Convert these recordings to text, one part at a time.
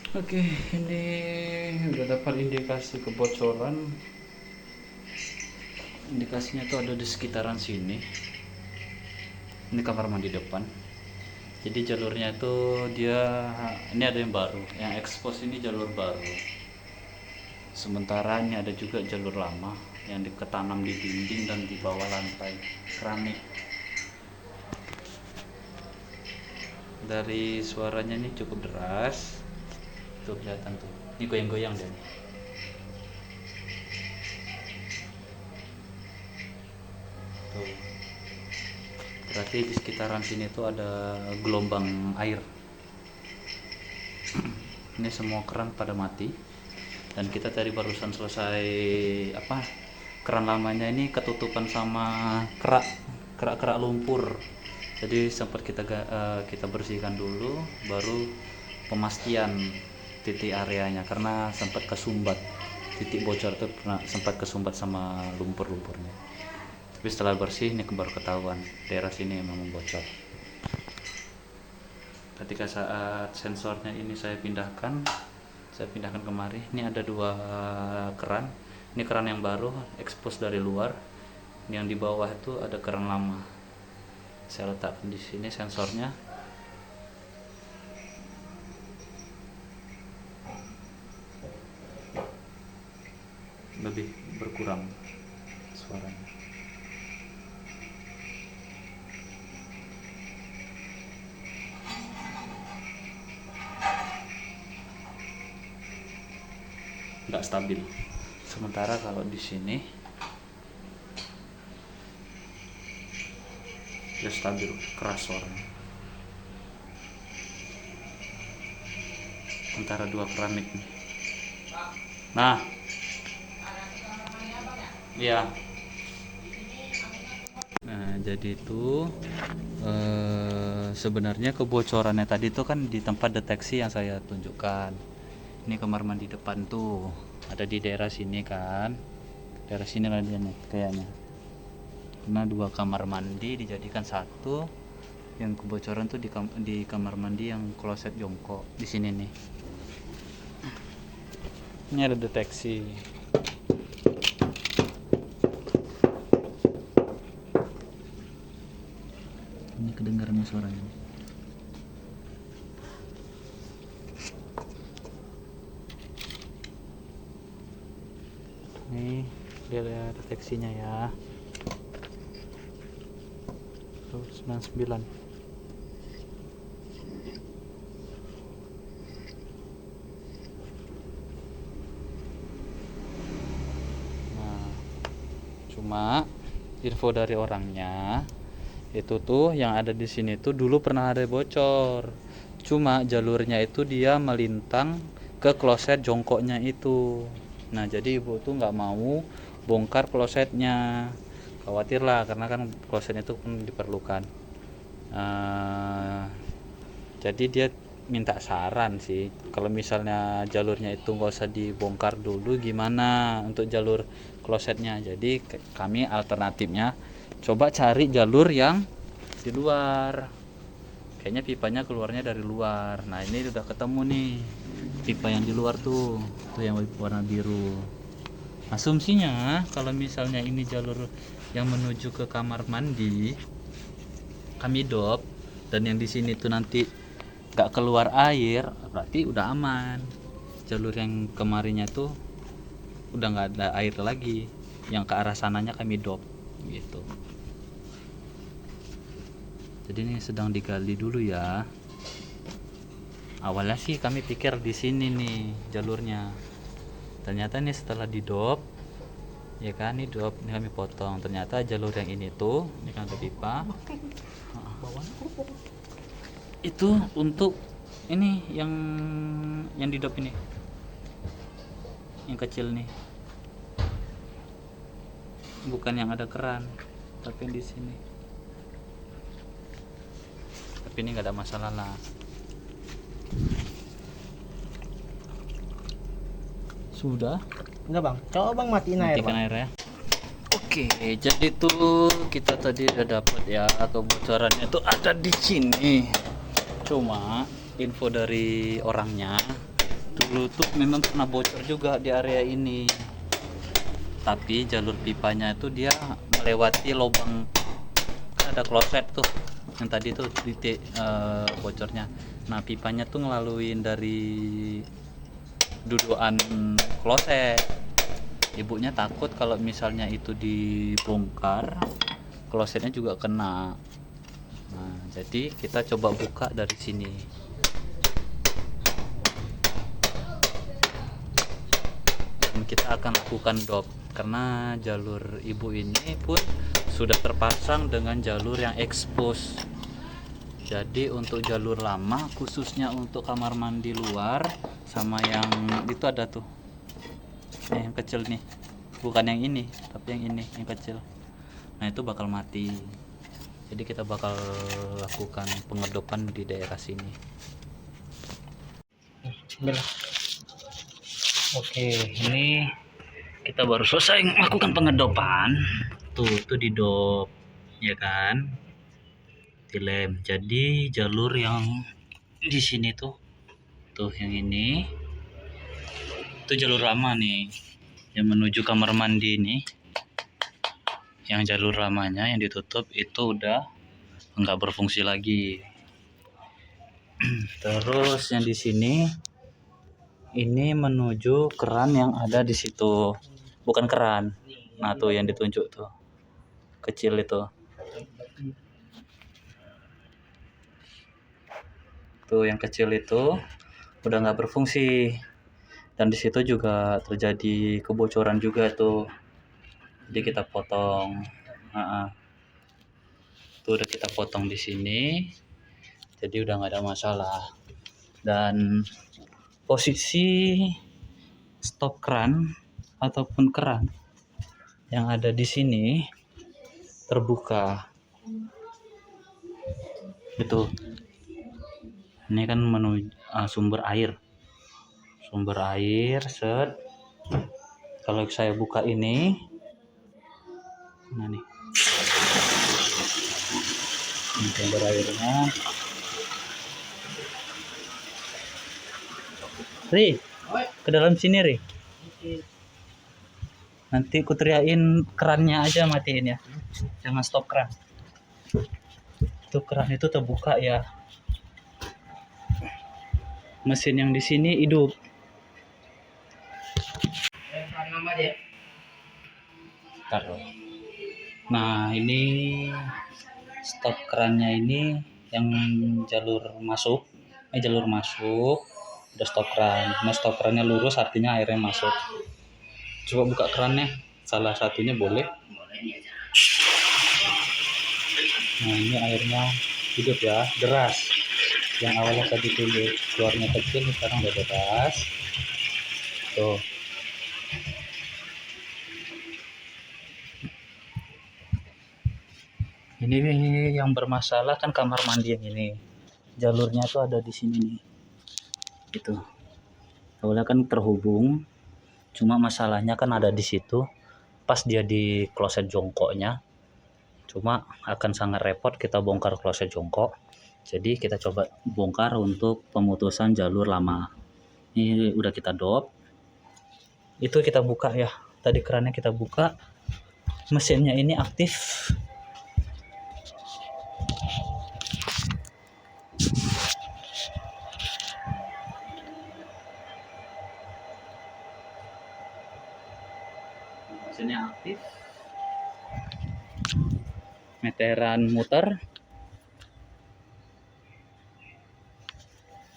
Oke, ini udah dapat indikasi kebocoran. Indikasinya tuh ada di sekitaran sini. Ini kamar mandi depan. Jadi jalurnya itu dia ini ada yang baru, yang expose ini jalur baru. Sementara ini ada juga jalur lama yang diketanam di dinding dan di bawah lantai keramik. Dari suaranya ini cukup deras. Tuh kelihatan tuh. Ini goyang-goyang deh. Tuh. Berarti di sekitaran sini tuh ada gelombang air. Ini semua keran pada mati. Dan kita tadi barusan selesai keran lamanya ini ketutupan sama kerak lumpur. Jadi sempat kita bersihkan dulu, baru pemastian titik areanya karena sempat kesumbat, titik bocor itu sempat kesumbat sama lumpurnya. Tapi setelah bersih ini baru ketahuan daerah sini memang bocor. Ketika saat sensornya ini saya pindahkan kemari, ini ada dua keran. Ini keran yang baru expose dari luar. Yang di bawah itu ada keran lama. Saya letakkan di sini sensornya. Lebih berkurang suaranya. Nggak stabil. Sementara kalau di sini ya stabil, keras suaranya. Antara dua keramik nih. Nah, iya. Nah, jadi itu sebenarnya kebocorannya tadi itu kan di tempat deteksi yang saya tunjukkan. Ini kamar mandi depan tuh, ada di daerah sini kan. Daerah sini lah dia nih kayaknya. Karena dua kamar mandi dijadikan satu. Yang kebocoran tuh di kamar mandi yang kloset jongkok di sini nih. Ini ada deteksi. Ini kedengaran suaranya. Nih dia ada deteksinya ya. 99. Nah, cuma info dari orangnya itu tuh yang ada di sini tuh dulu pernah ada bocor. Cuma jalurnya itu dia melintang ke kloset jongkoknya itu. Nah, jadi ibu tuh nggak mau bongkar klosetnya. Khawatir lah karena kan klosetnya itu pun diperlukan. Jadi dia minta saran sih, kalau misalnya jalurnya itu nggak usah dibongkar dulu, gimana untuk jalur klosetnya. Jadi kami alternatifnya coba cari jalur yang di luar, kayaknya pipanya keluarnya dari luar. Nah, ini udah ketemu nih pipa yang di luar tuh yang warna biru. Asumsinya kalau misalnya ini jalur yang menuju ke kamar mandi kami dop, dan yang di sini tuh nanti gak keluar air, berarti udah aman. Jalur yang kemarinnya tuh udah nggak ada air lagi, yang ke arah sananya kami dop gitu. Jadi ini sedang digali dulu ya. Awalnya sih kami pikir di sini nih jalurnya, ternyata nih setelah didop ya kan, ini dop, ini kami potong, ternyata jalur yang ini tuh, ini kan ada pipa itu untuk ini yang didop ini, yang kecil nih, bukan yang ada keran, tapi yang di sini. Tapi ini nggak ada masalah lah. Sudah? Enggak bang, coba bang matiin air Matikan bang. air ya. Oke, jadi tuh kita tadi udah dapat ya kebocorannya tuh ada di sini. Cuma info dari orangnya dulu tuh memang pernah bocor juga di area ini, tapi jalur pipanya itu dia melewati lubang, kan ada kloset tuh yang tadi tuh titik bocornya. Nah pipanya tuh ngelaluin dari dudukan kloset. Ibunya takut kalau misalnya itu dibongkar, klosetnya juga kena. Nah jadi kita coba buka dari sini. Dan kita akan lakukan dop karena jalur ibu ini pun sudah terpasang dengan jalur yang expose. Jadi untuk jalur lama khususnya untuk kamar mandi luar sama yang itu ada tuh yang kecil nih, bukan yang ini tapi yang ini yang kecil. Nah itu bakal mati, jadi kita bakal lakukan pengedopan di daerah sini. Oke, ini kita baru selesai melakukan pengedopan. Tuh didop ya kan, dilem. Jadi jalur yang di sini tuh yang ini itu jalur lama nih yang menuju kamar mandi nih. Yang jalur lamanya yang ditutup itu udah nggak berfungsi lagi. Terus yang di sini ini menuju keran yang ada di situ, bukan keran. Nah tuh yang ditunjuk tuh kecil itu tuh, yang kecil itu udah nggak berfungsi, dan di situ juga terjadi kebocoran juga tuh. Jadi kita potong. Tuh udah kita potong di sini, jadi udah nggak ada masalah. Dan posisi stop keran ataupun keran yang ada di sini terbuka. Itu ini kan menuju sumber air set. Kalau saya buka ini, nah nih ini sumber airnya. Ri, ke dalam sini Ri. Nanti ku teriakin kerannya aja matiin ya, jangan stop keran. Tuh keran itu terbuka ya, mesin yang di sini hidup. Taruh. Nah ini stop kerannya ini yang jalur masuk udah stop keran. Nah stop kerannya lurus artinya airnya masuk. Coba buka kerannya, salah satunya boleh. Nah ini airnya hidup ya, deras. Yang awalnya tadi keluarnya kecil, sekarang udah deras. Tuh. Ini yang bermasalah kan kamar mandi yang ini. Jalurnya tuh ada di sini nih. Gitu. Awalnya kan terhubung, cuma masalahnya kan ada di situ. Pas dia di kloset jongkoknya, cuma akan sangat repot kita bongkar kloset jongkok. Jadi kita coba bongkar untuk pemutusan jalur lama. Ini udah kita dop. Itu kita buka ya. Tadi kerannya kita buka. Mesinnya ini aktif. Mesinnya aktif. Meteran muter.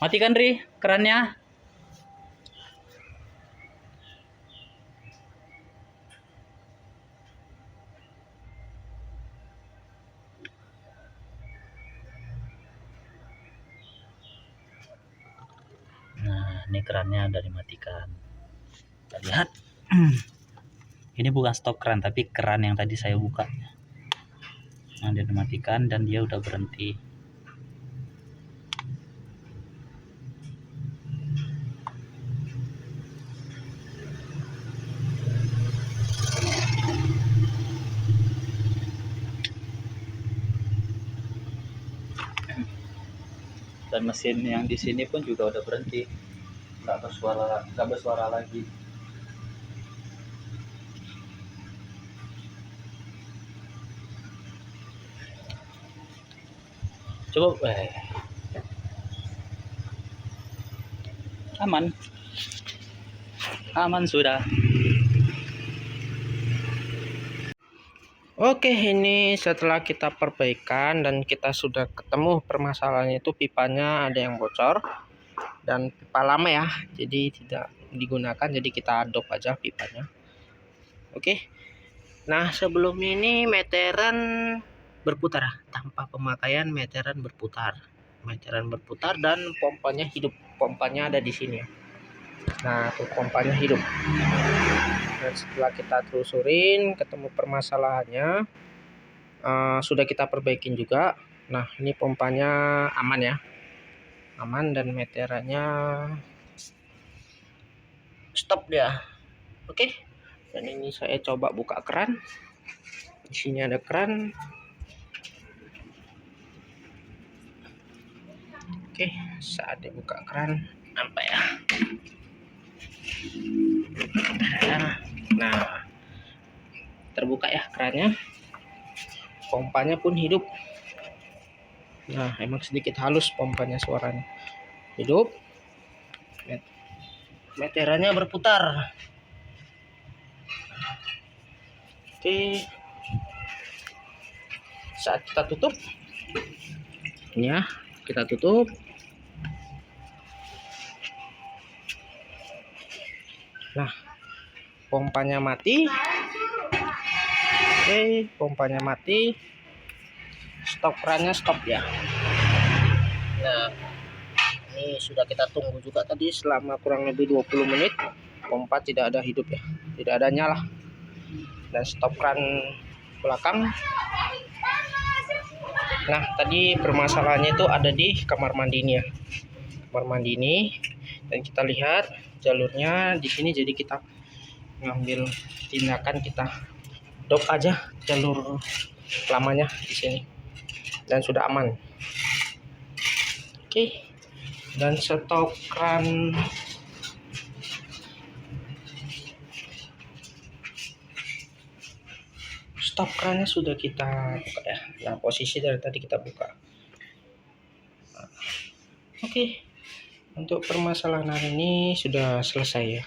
Matikan Ri kerannya. Nah ini kerannya udah dimatikan. Kita lihat. Ini bukan stop keran tapi keran yang tadi saya buka. Nah dia dimatikan dan dia udah berhenti. Dan mesin yang di sini pun juga udah berhenti. nggak bersuara lagi. Coba aman, aman sudah. Oke, ini setelah kita perbaikan dan kita sudah ketemu permasalahannya, itu pipanya ada yang bocor dan pipa lama ya, jadi tidak digunakan, jadi kita adop aja pipanya. Oke, nah sebelumnya ini meteran berputar, tanpa pemakaian meteran berputar, dan pompanya hidup, pompanya ada di sini ya. Nah, tuh pompanya hidup. Dan setelah kita telusurin ketemu permasalahannya, sudah kita perbaikin juga. Nah, ini pompanya aman ya, aman, dan meterannya stop dia. Oke, dan ini saya coba buka keran, di sini ada keran. Oke, saat dibuka keran nampak ya. Nah, terbuka ya kerannya, pompanya pun hidup. Nah, emang sedikit halus pompanya, suaranya hidup, meterannya berputar. Oke, saat kita tutup ini ya, kita tutup. Nah, pompanya mati. Oke, pompanya mati, stop kerannya, stop ya. Nah, ini sudah kita tunggu juga tadi selama kurang lebih 20 menit, pompa tidak ada hidup ya, tidak ada nyala. Dan stop keran belakang. Nah, tadi permasalahannya itu ada di kamar mandi ini ya, kamar mandi ini. Dan kita lihat jalurnya di sini, jadi kita ngambil tindakan, kita dop aja jalur lamanya di sini, dan sudah aman. Oke, dan stop keran kerannya sudah kita buka ya. Nah, posisi dari tadi kita buka. Oke, untuk permasalahan hari ini sudah selesai ya.